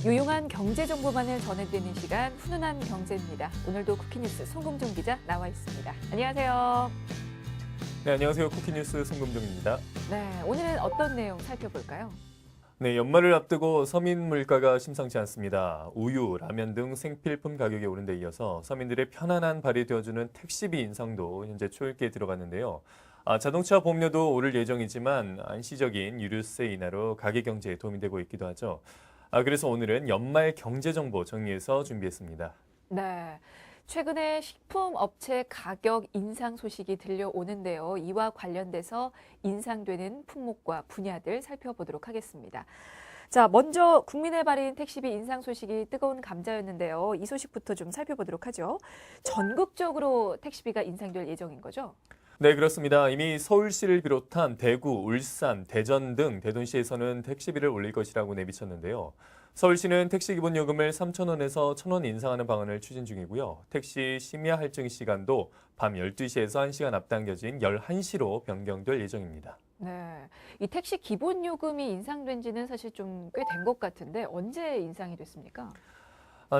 유용한 경제 정보만을 전해드리는 시간 훈훈한 경제입니다. 오늘도 쿠키뉴스 송금종 기자 나와 있습니다. 안녕하세요. 네, 안녕하세요. 쿠키뉴스 송금종입니다. 네, 오늘은 어떤 내용 살펴볼까요? 네, 연말을 앞두고 서민 물가가 심상치 않습니다. 우유, 라면 등 생필품 가격이 오른 데 이어서 서민들의 편안한 발이 되어주는 택시비 인상도 현재 초읽기에 들어갔는데요. 자동차 보험료도 오를 예정이지만 안시적인 유류세 인하로 가계 경제에 도움이 되고 있기도 하죠. 그래서 오늘은 연말 경제 정보 정리해서 준비했습니다. 네. 최근에 식품업체 가격 인상 소식이 들려오는데요. 이와 관련돼서 인상되는 품목과 분야들 살펴보도록 하겠습니다. 자, 먼저 국민의 발인 택시비 인상 소식이 뜨거운 감자였는데요. 이 소식부터 좀 살펴보도록 하죠. 전국적으로 택시비가 인상될 예정인 거죠? 네, 그렇습니다. 이미 서울시를 비롯한 대구, 울산, 대전 등 대도시에서는 택시비를 올릴 것이라고 내비쳤는데요. 서울시는 택시 기본 요금을 3,000원에서 1,000원 인상하는 방안을 추진 중이고요. 택시 심야 할증 시간도 밤 12시에서 1시간 앞당겨진 11시로 변경될 예정입니다. 네. 이 택시 기본 요금이 인상된 지는 사실 좀 꽤 된 것 같은데 언제 인상이 됐습니까?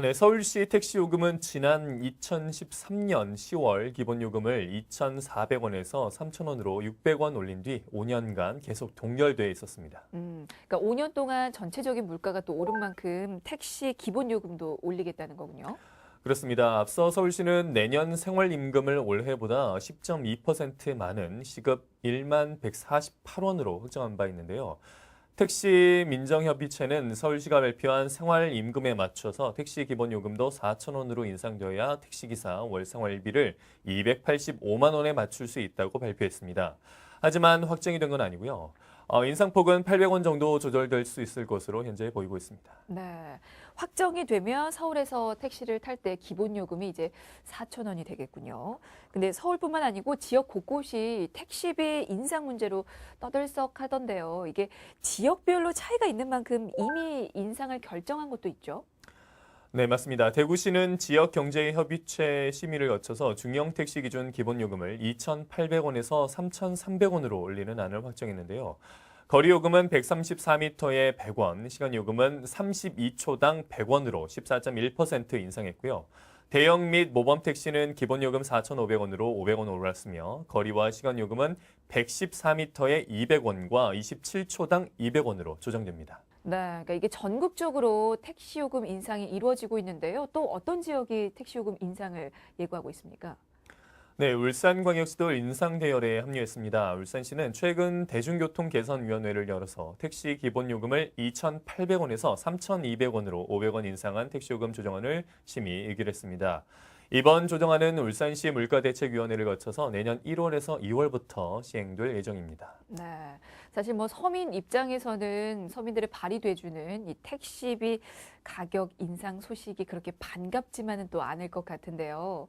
네, 서울시 택시 요금은 지난 2013년 10월 기본 요금을 2,400원에서 3,000원으로 600원 올린 뒤 5년간 계속 동결돼 있었습니다. 그러니까 5년 동안 전체적인 물가가 또 오른 만큼 택시 기본 요금도 올리겠다는 거군요. 그렇습니다. 앞서 서울시는 내년 생활임금을 올해보다 10.2% 많은 시급 1만 148원으로 확정한 바 있는데요. 택시 민정협의체는 서울시가 발표한 생활임금에 맞춰서 택시 기본요금도 4,000원으로 인상되어야 택시기사 월 생활비를 285만 원에 맞출 수 있다고 발표했습니다. 하지만 확정이 된 건 아니고요. 인상폭은 800원 정도 조절될 수 있을 것으로 현재 보이고 있습니다. 네. 확정이 되면 서울에서 택시를 탈 때 기본 요금이 이제 4,000원이 되겠군요. 근데 서울뿐만 아니고 지역 곳곳이 택시비 인상 문제로 떠들썩하던데요. 이게 지역별로 차이가 있는 만큼 이미 인상을 결정한 것도 있죠. 네, 맞습니다. 대구시는 지역경제협의체 심의를 거쳐서 중형 택시 기준 기본요금을 2,800원에서 3,300원으로 올리는 안을 확정했는데요. 거리요금은 134m에 100원, 시간요금은 32초당 100원으로 14.1% 인상했고요. 대형 및 모범 택시는 기본요금 4,500원으로 500원 올랐으며 거리와 시간요금은 114m에 200원과 27초당 200원으로 조정됩니다. 네, 그러니까 이게 전국적으로 택시 요금 인상이 이루어지고 있는데요. 또 어떤 지역이 택시 요금 인상을 예고하고 있습니까? 네, 울산광역시도 인상 대열에 합류했습니다. 울산시는 최근 대중교통 개선위원회를 열어서 택시 기본요금을 2,800원에서 3,200원으로 500원 인상한 택시요금 조정안을 심의 의결했습니다. 이번 조정안은 울산시 물가대책위원회를 거쳐서 내년 1월에서 2월부터 시행될 예정입니다. 네, 사실 뭐 서민 입장에서는 서민들의 발이 돼주는 이 택시비 가격 인상 소식이 그렇게 반갑지만은 또 않을 것 같은데요.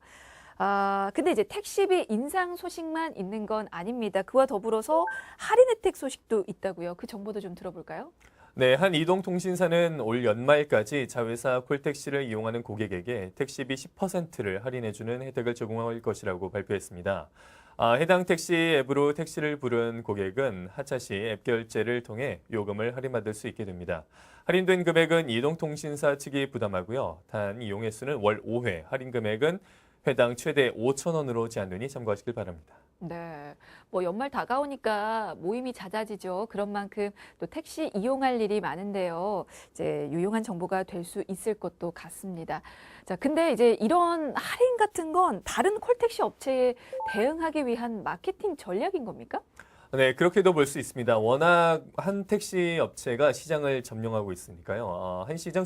근데 이제 택시비 인상 소식만 있는 건 아닙니다. 그와 더불어서 할인 혜택 소식도 있다고요. 그 정보도 좀 들어볼까요? 네, 한 이동통신사는 올 연말까지 자회사 콜택시를 이용하는 고객에게 택시비 10%를 할인해주는 혜택을 제공할 것이라고 발표했습니다. 해당 택시 앱으로 택시를 부른 고객은 하차시 앱 결제를 통해 요금을 할인받을 수 있게 됩니다. 할인된 금액은 이동통신사 측이 부담하고요. 단 이용 횟수는 월 5회, 할인 금액은 회당 최대 5,000원으로 제한되니 참고하시길 바랍니다. 네, 뭐 연말 다가오니까 모임이 잦아지죠. 그런 만큼 또 택시 이용할 일이 많은데요. 이제 유용한 정보가 될 수 있을 것도 같습니다. 자, 근데 이제 이런 할인 같은 건 다른 콜택시 업체에 대응하기 위한 마케팅 전략인 겁니까? 네, 그렇게도 볼 수 있습니다. 워낙 한 택시 업체가 시장을 점령하고 있으니까요. 한 시장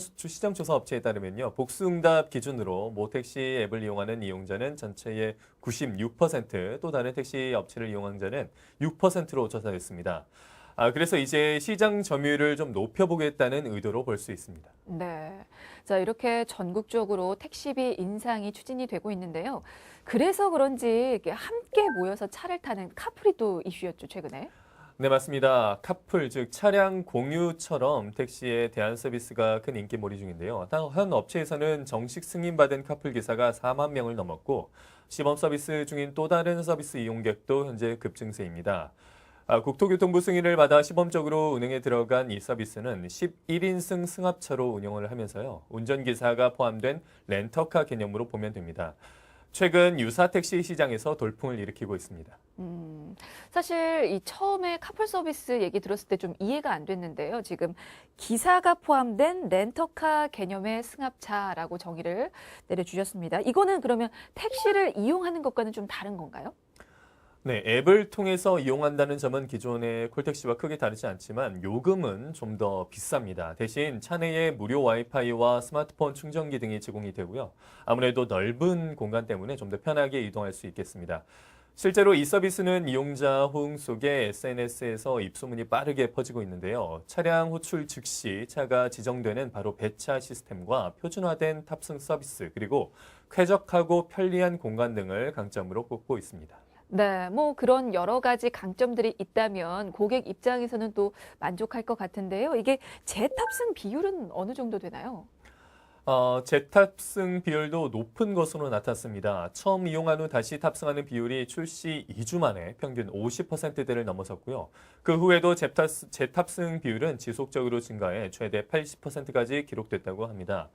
조사 업체에 따르면요. 복수응답 기준으로 모택시 앱을 이용하는 이용자는 전체의 96%, 또 다른 택시 업체를 이용한 자는 6%로 조사됐습니다. 그래서 이제 시장 점유율을 좀 높여보겠다는 의도로 볼 수 있습니다. 네. 자, 이렇게 전국적으로 택시비 인상이 추진이 되고 있는데요. 그래서 그런지 이렇게 함께 모여서 차를 타는 카풀이 또 이슈였죠, 최근에. 네, 맞습니다. 카풀, 즉 차량 공유처럼 택시의 대안 서비스가 큰 인기몰이 중인데요. 한 업체에서는 정식 승인받은 카풀 기사가 4만 명을 넘었고 시범 서비스 중인 또 다른 서비스 이용객도 현재 급증세입니다. 국토교통부 승인을 받아 시범적으로 운행에 들어간 이 서비스는 11인승 승합차로 운영을 하면서요. 운전기사가 포함된 렌터카 개념으로 보면 됩니다. 최근 유사 택시 시장에서 돌풍을 일으키고 있습니다. 사실 이 처음에 카풀 서비스 얘기 들었을 때 좀 이해가 안 됐는데요. 지금 기사가 포함된 렌터카 개념의 승합차라고 정의를 내려주셨습니다. 이거는 그러면 택시를 이용하는 것과는 좀 다른 건가요? 네, 앱을 통해서 이용한다는 점은 기존의 콜택시와 크게 다르지 않지만 요금은 좀 더 비쌉니다. 대신 차내에 무료 와이파이와 스마트폰 충전기 등이 제공이 되고요. 아무래도 넓은 공간 때문에 좀 더 편하게 이동할 수 있겠습니다. 실제로 이 서비스는 이용자 호응 속에 SNS에서 입소문이 빠르게 퍼지고 있는데요. 차량 호출 즉시 차가 지정되는 바로 배차 시스템과 표준화된 탑승 서비스, 그리고 쾌적하고 편리한 공간 등을 강점으로 꼽고 있습니다. 네, 뭐 그런 여러 가지 강점들이 있다면 고객 입장에서는 또 만족할 것 같은데요. 이게 재탑승 비율은 어느 정도 되나요? 재탑승 비율도 높은 것으로 나타났습니다. 처음 이용한 후 다시 탑승하는 비율이 출시 2주 만에 평균 50%대를 넘어섰고요. 그 후에도 재탑승 비율은 지속적으로 증가해 최대 80%까지 기록됐다고 합니다.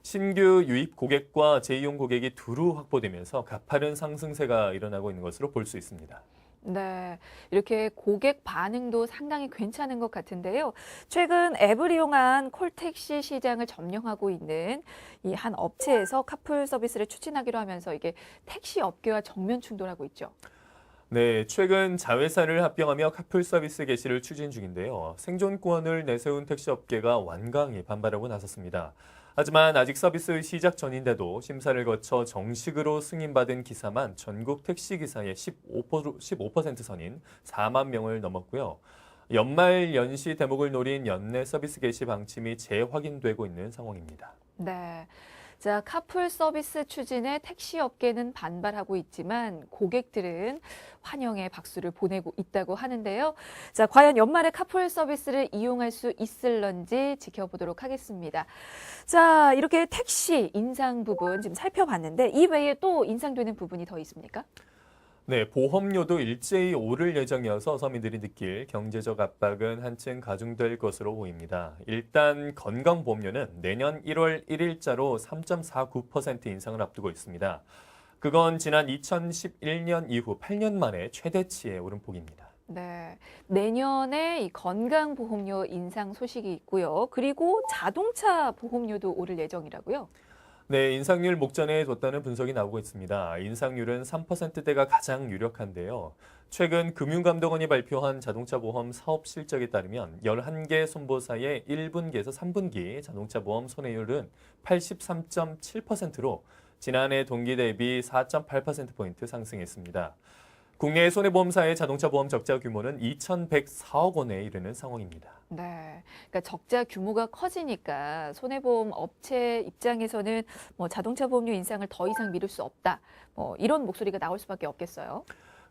신규 유입 고객과 재이용 고객이 두루 확보되면서 가파른 상승세가 일어나고 있는 것으로 볼 수 있습니다. 네, 이렇게 고객 반응도 상당히 괜찮은 것 같은데요. 최근 앱을 이용한 콜택시 시장을 점령하고 있는 이 한 업체에서 카풀 서비스를 추진하기로 하면서 이게 택시 업계와 정면 충돌하고 있죠. 네, 최근 자회사를 합병하며 카풀 서비스 개시를 추진 중인데요. 생존권을 내세운 택시업계가 완강히 반발하고 나섰습니다. 하지만 아직 서비스 시작 전인데도 심사를 거쳐 정식으로 승인받은 기사만 전국 택시기사의 15% 선인 4만 명을 넘었고요. 연말 연시 대목을 노린 연내 서비스 개시 방침이 재확인되고 있는 상황입니다. 네. 자, 카풀 서비스 추진에 택시 업계는 반발하고 있지만 고객들은 환영의 박수를 보내고 있다고 하는데요. 자, 과연 연말에 카풀 서비스를 이용할 수 있을런지 지켜보도록 하겠습니다. 자, 이렇게 택시 인상 부분 지금 살펴봤는데 이 외에 또 인상되는 부분이 더 있습니까? 네, 보험료도 일제히 오를 예정이어서 서민들이 느낄 경제적 압박은 한층 가중될 것으로 보입니다. 일단 건강보험료는 내년 1월 1일자로 3.49% 인상을 앞두고 있습니다. 그건 지난 2011년 이후 8년 만에 최대치에 오른 폭입니다. 네, 내년에 이 건강보험료 인상 소식이 있고요. 그리고 자동차 보험료도 오를 예정이라고요. 네, 인상률 목전에 뒀다는 분석이 나오고 있습니다. 인상률은 3%대가 가장 유력한데요. 최근 금융감독원이 발표한 자동차 보험 사업 실적에 따르면 11개 손보사의 1분기에서 3분기 자동차 보험 손해율은 83.7%로 지난해 동기 대비 4.8%포인트 상승했습니다. 국내 손해보험사의 자동차 보험 적자 규모는 2,104억 원에 이르는 상황입니다. 네, 그러니까 적자 규모가 커지니까 손해보험 업체 입장에서는 뭐 자동차 보험료 인상을 더 이상 미룰 수 없다. 뭐 이런 목소리가 나올 수밖에 없겠어요.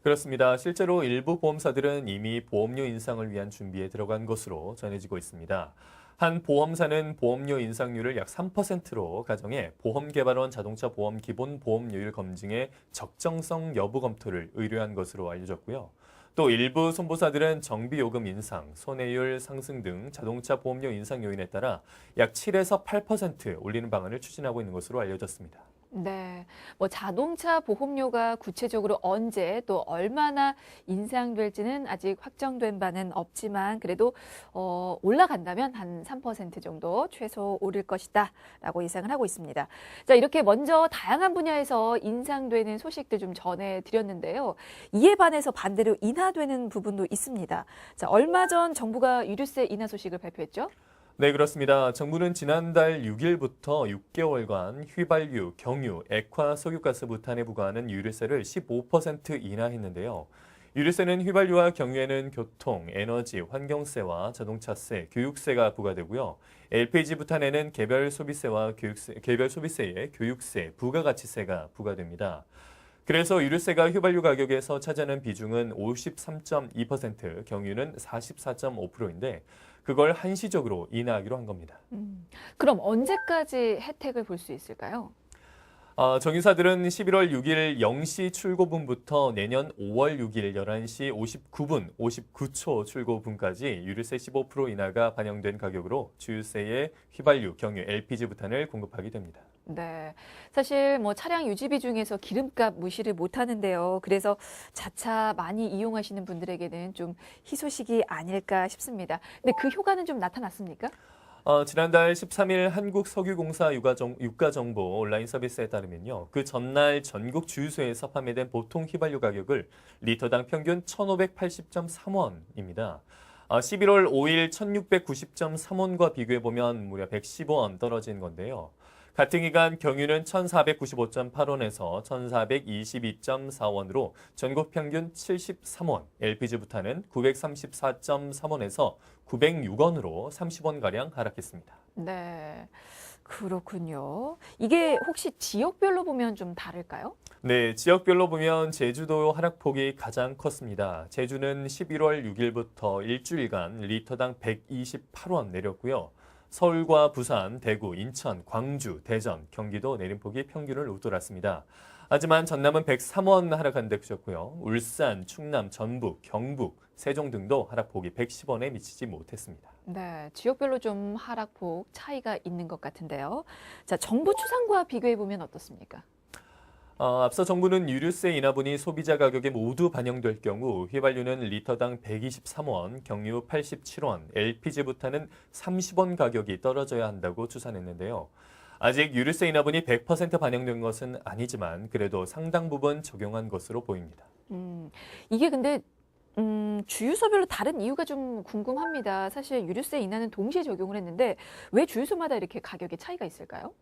그렇습니다. 실제로 일부 보험사들은 이미 보험료 인상을 위한 준비에 들어간 것으로 전해지고 있습니다. 한 보험사는 보험료 인상률을 약 3%로 가정해 보험개발원 자동차 보험 기본 보험료율 검증의 적정성 여부 검토를 의뢰한 것으로 알려졌고요. 또 일부 손보사들은 정비요금 인상, 손해율 상승 등 자동차 보험료 인상 요인에 따라 약 7에서 8% 올리는 방안을 추진하고 있는 것으로 알려졌습니다. 네, 뭐 자동차 보험료가 구체적으로 언제 또 얼마나 인상될지는 아직 확정된 바는 없지만 그래도 올라간다면 한 3% 정도 최소 오를 것이다라고 예상을 하고 있습니다. 자, 이렇게 먼저 다양한 분야에서 인상되는 소식들 좀 전해드렸는데요. 이에 반해서 반대로 인하되는 부분도 있습니다. 자, 얼마 전 정부가 유류세 인하 소식을 발표했죠? 네, 그렇습니다. 정부는 지난달 6일부터 6개월간 휘발유, 경유, 액화, 석유가스 부탄에 부과하는 유류세를 15% 인하했는데요. 유류세는 휘발유와 경유에는 교통, 에너지, 환경세와 자동차세, 교육세가 부과되고요. LPG 부탄에는 개별 소비세와 개별 소비세에 교육세, 부가가치세가 부과됩니다. 그래서 유류세가 휘발유 가격에서 차지하는 비중은 53.2%, 경유는 44.5%인데 그걸 한시적으로 인하하기로 한 겁니다. 그럼 언제까지 혜택을 볼 수 있을까요? 정유사들은 11월 6일 0시 출고분부터 내년 5월 6일 11시 59분, 59초 출고분까지 유류세 15% 인하가 반영된 가격으로 주유세에 휘발유, 경유, LPG 부탄을 공급하게 됩니다. 네. 사실 뭐 차량 유지비 중에서 기름값 무시를 못 하는데요. 그래서 자차 많이 이용하시는 분들에게는 좀 희소식이 아닐까 싶습니다. 근데 그 효과는 좀 나타났습니까? 지난달 13일 한국석유공사 유가정보 온라인 서비스에 따르면요. 그 전날 전국 주유소에서 판매된 보통 휘발유 가격을 리터당 평균 1,580.3원입니다. 11월 5일 1,690.3원과 비교해보면 무려 115원 떨어진 건데요. 같은 기간 경유는 1,495.8원에서 1,422.4원으로 전국 평균 73원, LPG 부탄은 934.3원에서 906원으로 30원가량 하락했습니다. 네. 그렇군요. 이게 혹시 지역별로 보면 좀 다를까요? 네, 지역별로 보면 제주도 하락폭이 가장 컸습니다. 제주는 11월 6일부터 일주일간 리터당 128원 내렸고요. 서울과 부산, 대구, 인천, 광주, 대전, 경기도 내림폭이 평균을 웃돌았습니다. 하지만 전남은 103원 하락한 데 그쳤고요. 울산, 충남, 전북, 경북, 세종 등도 하락폭이 110원에 미치지 못했습니다. 네, 지역별로 좀 하락폭 차이가 있는 것 같은데요. 자, 정부 추산과 비교해 보면 어떻습니까? 앞서 정부는 유류세 인하분이 소비자 가격에 모두 반영될 경우 휘발유는 리터당 123원, 경유 87원, LPG 부탄은 30원 가격이 떨어져야 한다고 추산했는데요. 아직 유류세 인하분이 100% 반영된 것은 아니지만 그래도 상당 부분 적용한 것으로 보입니다. 이게 근데 주유소별로 다른 이유가 좀 궁금합니다. 사실 유류세 인하는 동시에 적용을 했는데 왜 주유소마다 이렇게 가격의 차이가 있을까요?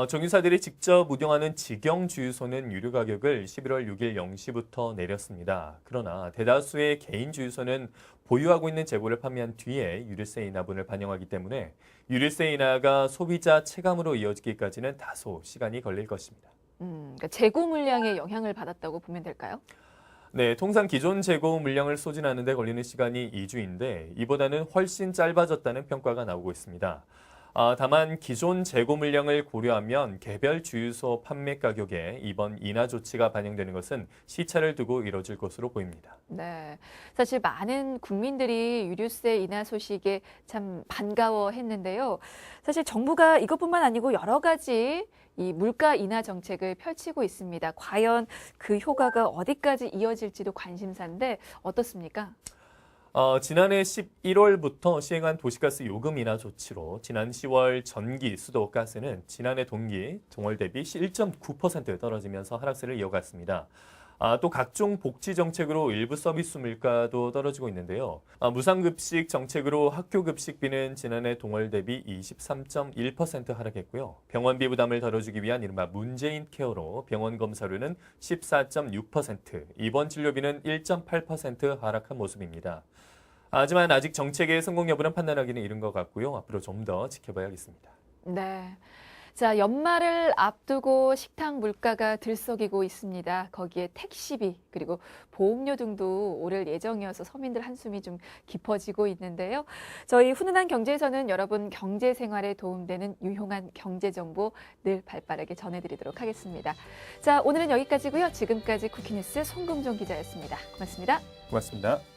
정유사들이 직접 운영하는 직영 주유소는 유류 가격을 11월 6일 0시부터 내렸습니다. 그러나 대다수의 개인 주유소는 보유하고 있는 재고를 판매한 뒤에 유류세 인하분을 반영하기 때문에 유류세 인하가 소비자 체감으로 이어지기까지는 다소 시간이 걸릴 것입니다. 그러니까 재고 물량에 영향을 받았다고 보면 될까요? 네, 통상 기존 재고 물량을 소진하는 데 걸리는 시간이 2주인데 이보다는 훨씬 짧아졌다는 평가가 나오고 있습니다. 다만 기존 재고 물량을 고려하면 개별 주유소 판매 가격에 이번 인하 조치가 반영되는 것은 시차를 두고 이뤄질 것으로 보입니다. 네, 사실 많은 국민들이 유류세 인하 소식에 참 반가워했는데요. 사실 정부가 이것뿐만 아니고 여러 가지 이 물가 인하 정책을 펼치고 있습니다. 과연 그 효과가 어디까지 이어질지도 관심사인데 어떻습니까? 지난해 11월부터 시행한 도시가스 요금 인하 조치로 지난 10월 전기, 수도, 가스는 지난해 동기 동월 대비 1.9% 떨어지면서 하락세를 이어갔습니다. 또 각종 복지 정책으로 일부 서비스 물가도 떨어지고 있는데요. 무상급식 정책으로 학교급식비는 지난해 동월 대비 23.1% 하락했고요. 병원비 부담을 덜어주기 위한 이른바 문재인 케어로 병원 검사료는 14.6%, 입원 진료비는 1.8% 하락한 모습입니다. 하지만 아직 정책의 성공 여부는 판단하기는 이른 것 같고요. 앞으로 좀 더 지켜봐야겠습니다. 네. 자, 연말을 앞두고 식당 물가가 들썩이고 있습니다. 거기에 택시비 그리고 보험료 등도 오를 예정이어서 서민들 한숨이 좀 깊어지고 있는데요. 저희 훈훈한 경제에서는 여러분 경제 생활에 도움되는 유용한 경제 정보 늘 발빠르게 전해드리도록 하겠습니다. 자, 오늘은 여기까지고요. 지금까지 쿠키뉴스 송금종 기자였습니다. 고맙습니다. 고맙습니다.